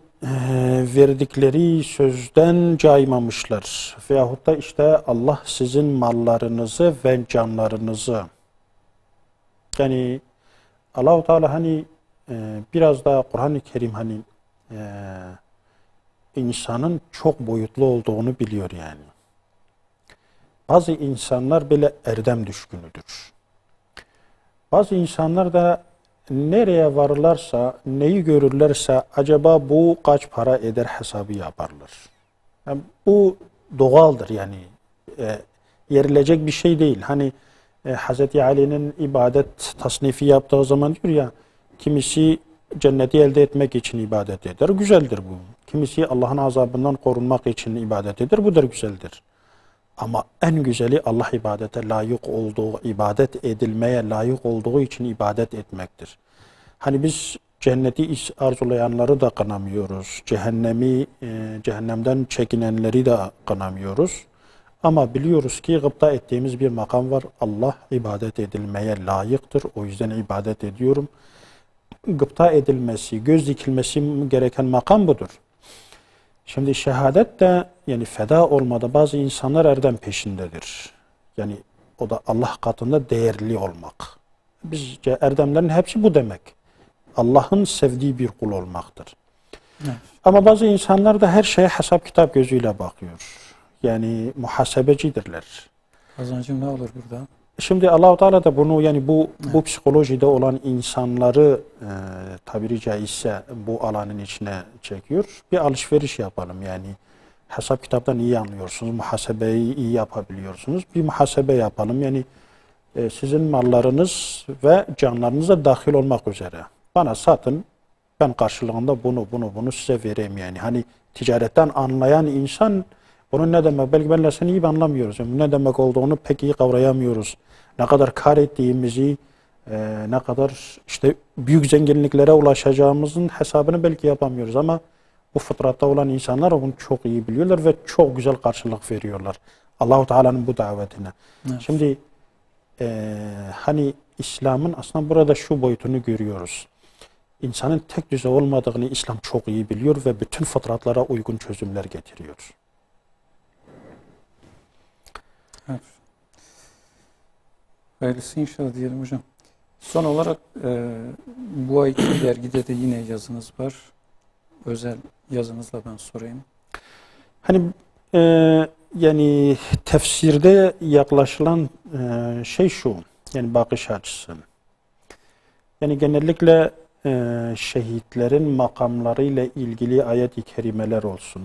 S2: verdikleri sözden caymamışlar. Veyahut da işte Allah sizin mallarınızı ve canlarınızı. Yani Allah-u Teala hani biraz da Kur'an-ı Kerim hani insanın çok boyutlu olduğunu biliyor yani. Bazı insanlar bile erdem düşkünüdür. Bazı insanlar da nereye varırlarsa, neyi görürlerse acaba bu kaç para eder hesabı yaparlar. Yani bu doğaldır yani. Yerilecek bir şey değil. Hani Hz. Ali'nin ibadet tasnifi yaptığı zaman diyor ya, kimisi cenneti elde etmek için ibadet eder. Güzeldir bu. Kimisi Allah'ın azabından korunmak için ibadet eder. Bu da güzeldir. Ama en güzeli Allah ibadete layık olduğu, ibadet edilmeye layık olduğu için ibadet etmektir. Hani biz cenneti arzulayanları da kınamıyoruz. Cehennemden çekinenleri de kınamıyoruz. Ama biliyoruz ki gıpta ettiğimiz bir makam var. Allah ibadet edilmeye layıktır. O yüzden ibadet ediyorum. Gıpta edilmesi, göz dikilmesi gereken makam budur. Şimdi şehadet de yani feda olmada bazı insanlar erdem peşindedir. Yani o da Allah katında değerli olmak. Bizce erdemlerin hepsi bu demek. Allah'ın sevdiği bir kul olmaktır. Evet. Ama bazı insanlar da her şeye hesap kitap gözüyle bakıyor. Yani muhasebecidirler.
S1: Kazancım ne olur burada?
S2: Şimdi Allah-u Teala da bunu yani bu psikolojide olan insanları tabiri caizse bu alanın içine çekiyor. Bir alışveriş yapalım yani. Hesap kitaptan iyi anlıyorsunuz. Muhasebeyi iyi yapabiliyorsunuz. Bir muhasebe yapalım. Yani sizin mallarınız ve canlarınıza dahil olmak üzere. Bana satın. Ben karşılığında bunu size vereyim yani. Hani ticaretten anlayan insan bunun ne demek? Belki benle sen iyi anlamıyoruz. Yani ne demek olduğunu pek iyi kavrayamıyoruz. Ne kadar kar ettiğimizi, ne kadar işte büyük zenginliklere ulaşacağımızın hesabını belki yapamıyoruz. Ama bu fıtratta olan insanlar onu çok iyi biliyorlar ve çok güzel karşılık veriyorlar. Allah-u Teala'nın bu davetine. Evet. Şimdi hani İslam'ın aslında burada şu boyutunu görüyoruz. İnsanın tek düze olmadığını İslam çok iyi biliyor ve bütün fıtratlara uygun çözümler getiriyor.
S1: Evet. Hayırlısı inşallah diyelim hocam. Son olarak bu ayki dergide de yine yazınız var. Özel yazınızla ben sorayım.
S2: Hani yani tefsirde yaklaşılan şey şu, yani bakış açısı. Yani genellikle şehitlerin makamlarıyla ilgili ayet-i kerimeler olsun.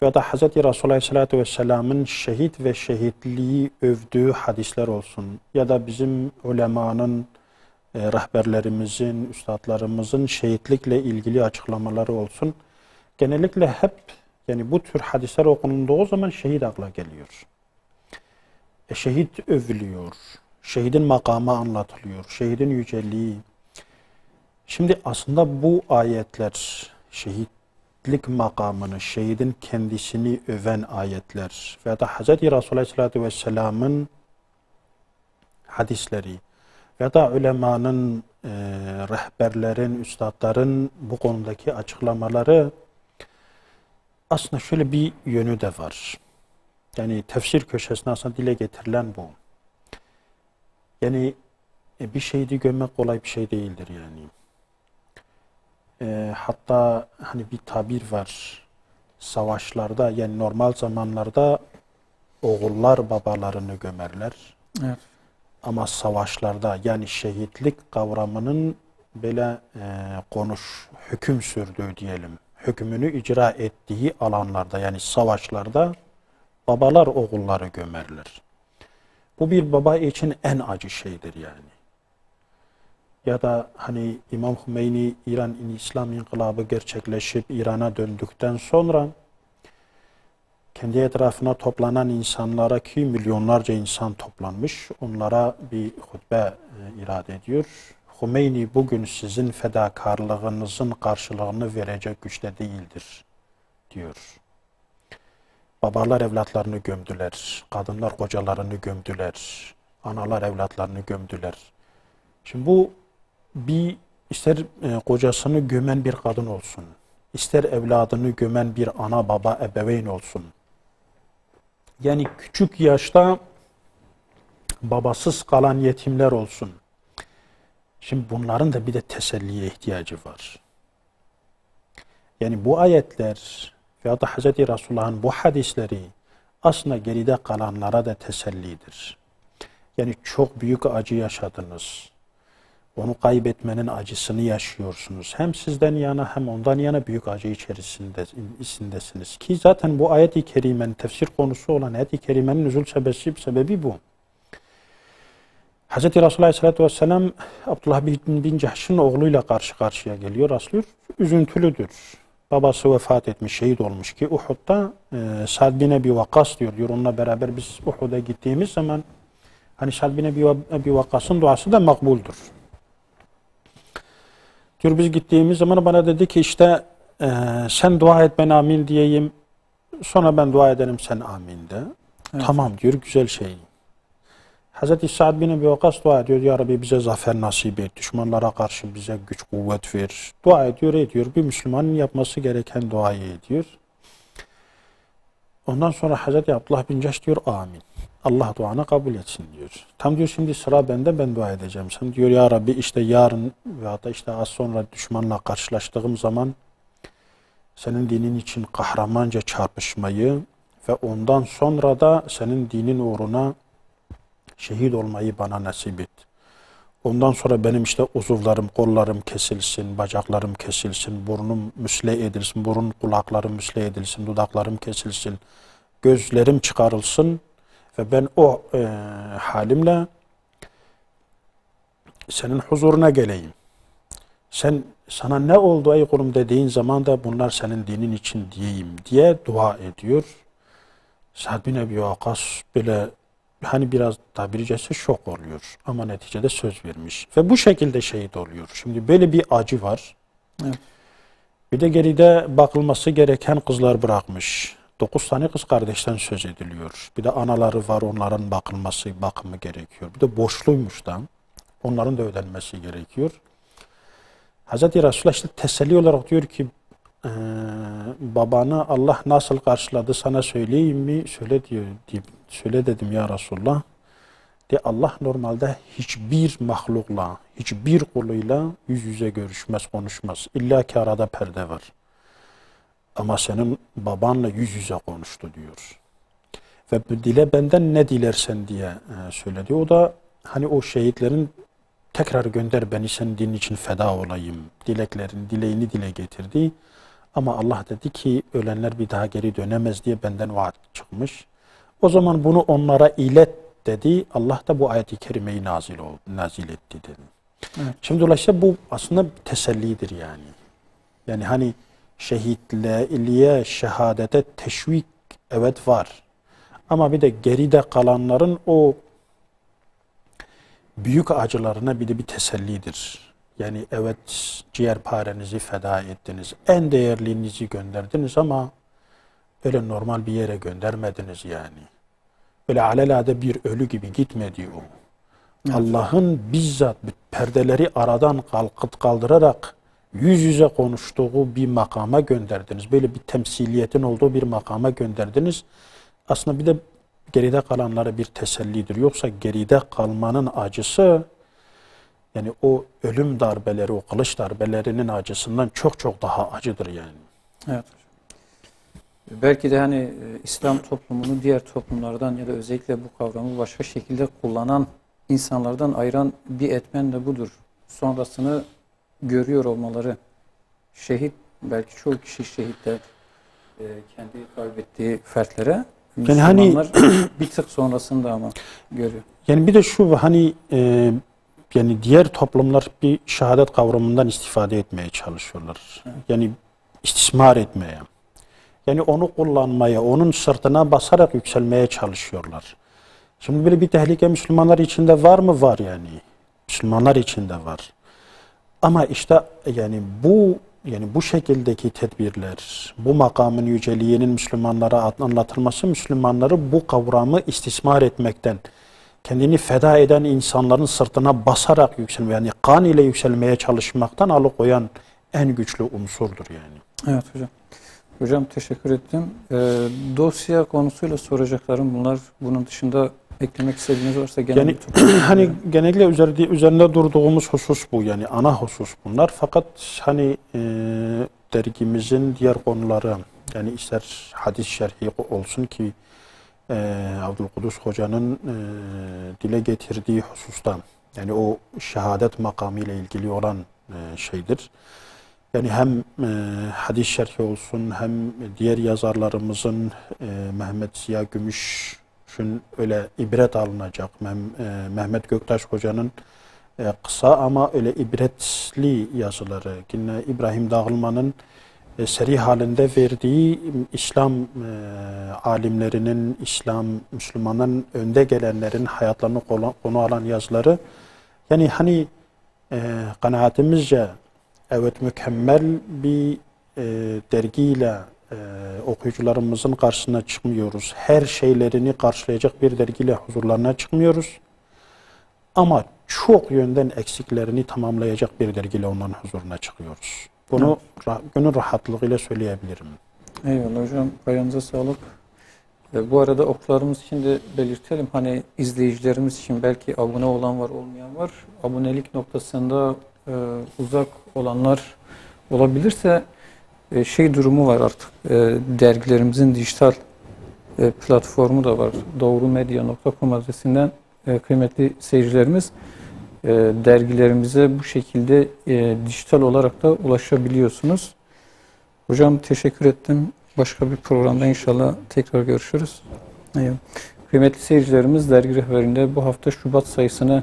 S2: Ya da Hz. Resulullah Aleyhisselatü Vesselam'ın şehit ve şehitliği övdüğü hadisler olsun. Ya da bizim ulemanın, rehberlerimizin, üstadlarımızın şehitlikle ilgili açıklamaları olsun. Genellikle hep yani bu tür hadisler okunduğu zaman şehit akla geliyor. Şehit övülüyor. Şehidin makamı anlatılıyor. Şehidin yüceliği. Şimdi aslında bu ayetler şehitlik makamını, şehidin kendisini öven ayetler veya da Hz. Resulullah Aleyhisselatü Vesselam'ın hadisleri veya da ulemanın, rehberlerin, üstadların bu konudaki açıklamaları aslında şöyle bir yönü de var. Yani tefsir köşesinde aslında dile getirilen bu. Yani bir şehidi gömmek kolay bir şey değildir yani. Hatta hani bir tabir var. Savaşlarda yani normal zamanlarda oğullar babalarını gömerler.
S1: Evet.
S2: Ama savaşlarda yani şehitlik kavramının böyle hüküm sürdüğü diyelim. Hükmünü icra ettiği alanlarda yani savaşlarda babalar oğulları gömerler. Bu bir baba için en acı şeydir yani. ya da hani İmam Hümeyni İslam inkılabı gerçekleşip İran'a döndükten sonra kendi etrafına toplanan insanlara, ki milyonlarca insan toplanmış, onlara bir hutbe irade ediyor. Hümeyni bugün sizin fedakarlığınızın karşılığını verecek güçte değildir diyor. Babalar evlatlarını gömdüler, kadınlar kocalarını gömdüler, analar evlatlarını gömdüler. Şimdi bu ister kocasını gömen bir kadın olsun, ister evladını gömen bir ana baba ebeveyn olsun. Yani küçük yaşta babasız kalan yetimler olsun. Şimdi bunların da bir de teselliye ihtiyacı var. Yani bu ayetler veya da Hz. Resulullah'ın bu hadisleri aslında geride kalanlara da tesellidir. Yani çok büyük acı yaşadınız. Onu kaybetmenin acısını yaşıyorsunuz. Hem sizden yana hem ondan yana büyük acı içerisindesiniz. Ki zaten bu ayet-i kerimenin tefsir konusu olan ayet-i kerimenin nüzul sebebi bu. Hz. Resulullah Aleyhisselatü Vesselam Abdullah bin Cahş'ın oğluyla karşı karşıya geliyor, rastlıyor. Üzüntülüdür. Babası vefat etmiş, şehit olmuş ki Uhud'da Sa'd bin Ebi Vakkas diyor. Onunla beraber biz Uhud'a gittiğimiz zaman hani Sa'd bin Ebi Vakkas'ın duası da makbuldür. Diyor biz gittiğimiz zaman bana dedi ki işte sen dua et ben amin diyeyim. Sonra ben dua ederim sen amin de. Evet. Tamam diyor, güzel şey. Hz. Sa'd bin Ebi Vakkas dua ediyor. Ya Rabbi bize zafer nasip et. Düşmanlara karşı bize güç kuvvet ver. Dua ediyor. Bir Müslümanın yapması gereken duayı ediyor. Ondan sonra Hz. Abdullah bin Cahş diyor amin. Allah duanı kabul etsin diyor. Tam diyor şimdi sıra bende, ben dua edeceğim. Sen diyor ya Rabbi işte yarın veya da işte az sonra düşmanla karşılaştığım zaman senin dinin için kahramanca çarpışmayı ve ondan sonra da senin dinin uğruna şehit olmayı bana nasip et. Ondan sonra benim işte uzuvlarım, kollarım kesilsin, bacaklarım kesilsin, burnum müsle edilsin, burun kulaklarım müsle edilsin, dudaklarım kesilsin, gözlerim çıkarılsın ve ben o halimle senin huzuruna geleyim. Sana ne oldu ey kulum dediğin zaman da bunlar senin dinin için diyeyim diye dua ediyor. Sa'd bin Ebi Vakkas böyle hani biraz tabiri caizse şok oluyor ama neticede söz vermiş ve bu şekilde şehit oluyor. Şimdi böyle bir acı var. Evet. Bir de geride bakılması gereken kızlar bırakmış. 9 tane kız kardeşten söz ediliyor. Bir de anaları var, onların bakımı gerekiyor. Bir de borçluymuş da onların da ödenmesi gerekiyor. Hz. Resulullah işte teselli olarak diyor ki babanı Allah nasıl karşıladı sana söyleyeyim mi? Söyle diyor. Söyle dedim ya Resulullah. Allah normalde hiçbir mahlukla, hiçbir kuluyla yüz yüze görüşmez, konuşmaz. İlla ki arada perde var. Ama senin babanla yüz yüze konuştu diyor. Ve dile benden ne dilersen diye söyledi. O da hani o şehitlerin tekrar gönder beni senin dinin için feda olayım dileğini dile getirdi. Ama Allah dedi ki ölenler bir daha geri dönemez diye benden vaat çıkmış. O zaman bunu onlara ilet dedi. Allah da bu ayet-i kerimeyi nazil etti dedi. Evet. Şimdi dolayısıyla bu aslında bir tesellidir yani. Yani hani şehitliğe, şehadete teşvik evet var. Ama bir de geride kalanların o büyük acılarına bir de bir tesellidir. Yani evet ciğerparenizi feda ettiniz. En değerlinizi gönderdiniz ama öyle normal bir yere göndermediniz yani. Öyle alelade bir ölü gibi gitmedi o. Evet. Allah'ın bizzat perdeleri aradan kaldırarak yüz yüze konuştuğu bir makama gönderdiniz. Böyle bir temsiliyetin olduğu bir makama gönderdiniz. Aslında bir de geride kalanlara bir tesellidir. Yoksa geride kalmanın acısı yani o ölüm darbeleri, o kılıç darbelerinin acısından çok çok daha acıdır yani.
S1: Evet. Belki de hani İslam toplumunu diğer toplumlardan ya da özellikle bu kavramı başka şekilde kullanan insanlardan ayıran bir etmen de budur. Sonrasını görüyor olmaları. Şehit, belki çoğu kişi şehitler kendi kaybettiği fertlere.
S2: Yani hani
S1: bir tık sonrasında ama görüyor.
S2: Yani bir de şu hani yani diğer toplumlar bir şehadet kavramından istifade etmeye çalışıyorlar. Yani istismar etmeye. Yani onu kullanmaya, onun sırtına basarak yükselmeye çalışıyorlar. Şimdi böyle bir tehlike Müslümanlar içinde var mı? Var yani. Müslümanlar içinde var. Ama işte yani bu şekildeki tedbirler, bu makamın yüceliğinin Müslümanlara anlatılması, Müslümanları bu kavramı istismar etmekten, kendini feda eden insanların sırtına basarak yükselmeye, yani kan ile yükselmeye çalışmaktan alıkoyan en güçlü unsurdur yani.
S1: Evet hocam. Hocam teşekkür ettim. Dosya konusuyla soracaklarım bunlar. Bunun dışında eklemek istediğiniz varsa genel
S2: hani genellikle üzerinde durduğumuz husus bu, yani ana husus bunlar. Fakat hani dergimizin diğer konuları, yani ister hadis şerhi olsun ki Abdülkudüs Hoca'nın dile getirdiği hususta, yani o şehadet makamı ile ilgili olan şeydir. Yani hem hadis şerhi olsun, hem diğer yazarlarımızın Mehmet Ziya Gümüş'ün öyle ibret alınacak, Mehmet Göktaş Hoca'nın kısa ama öyle ibretli yazıları, yine İbrahim Dağılman'ın seri halinde verdiği İslam alimlerinin, Müslümanların önde gelenlerin hayatlarını konu alan yazıları, yani hani kanaatimizce evet mükemmel bir dergiyle okuyucularımızın karşısına çıkmıyoruz. Her şeylerini karşılayacak bir dergiyle huzurlarına çıkmıyoruz. Ama çok yönden eksiklerini tamamlayacak bir dergiyle onların huzuruna çıkıyoruz. Bunu gönül rahatlığıyla söyleyebilirim.
S1: Eyvallah hocam. Ayağınıza sağlık. Bu arada okularımız için de belirtelim. Hani izleyicilerimiz için belki abone olan var, olmayan var. Abonelik noktasında uzak olanlar olabilirse durumu var artık. Dergilerimizin dijital platformu da var. Doğrumedya.com adresinden kıymetli seyircilerimiz dergilerimize bu şekilde dijital olarak da ulaşabiliyorsunuz. Hocam teşekkür ettim. Başka bir programda inşallah tekrar görüşürüz. Evet. Kıymetli seyircilerimiz, dergi rehberinde bu hafta Şubat sayısını,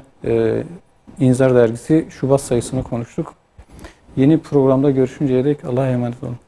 S1: İnzar dergisi Şubat sayısını konuştuk. Yeni programda görüşünceye dek Allah'a emanet olun.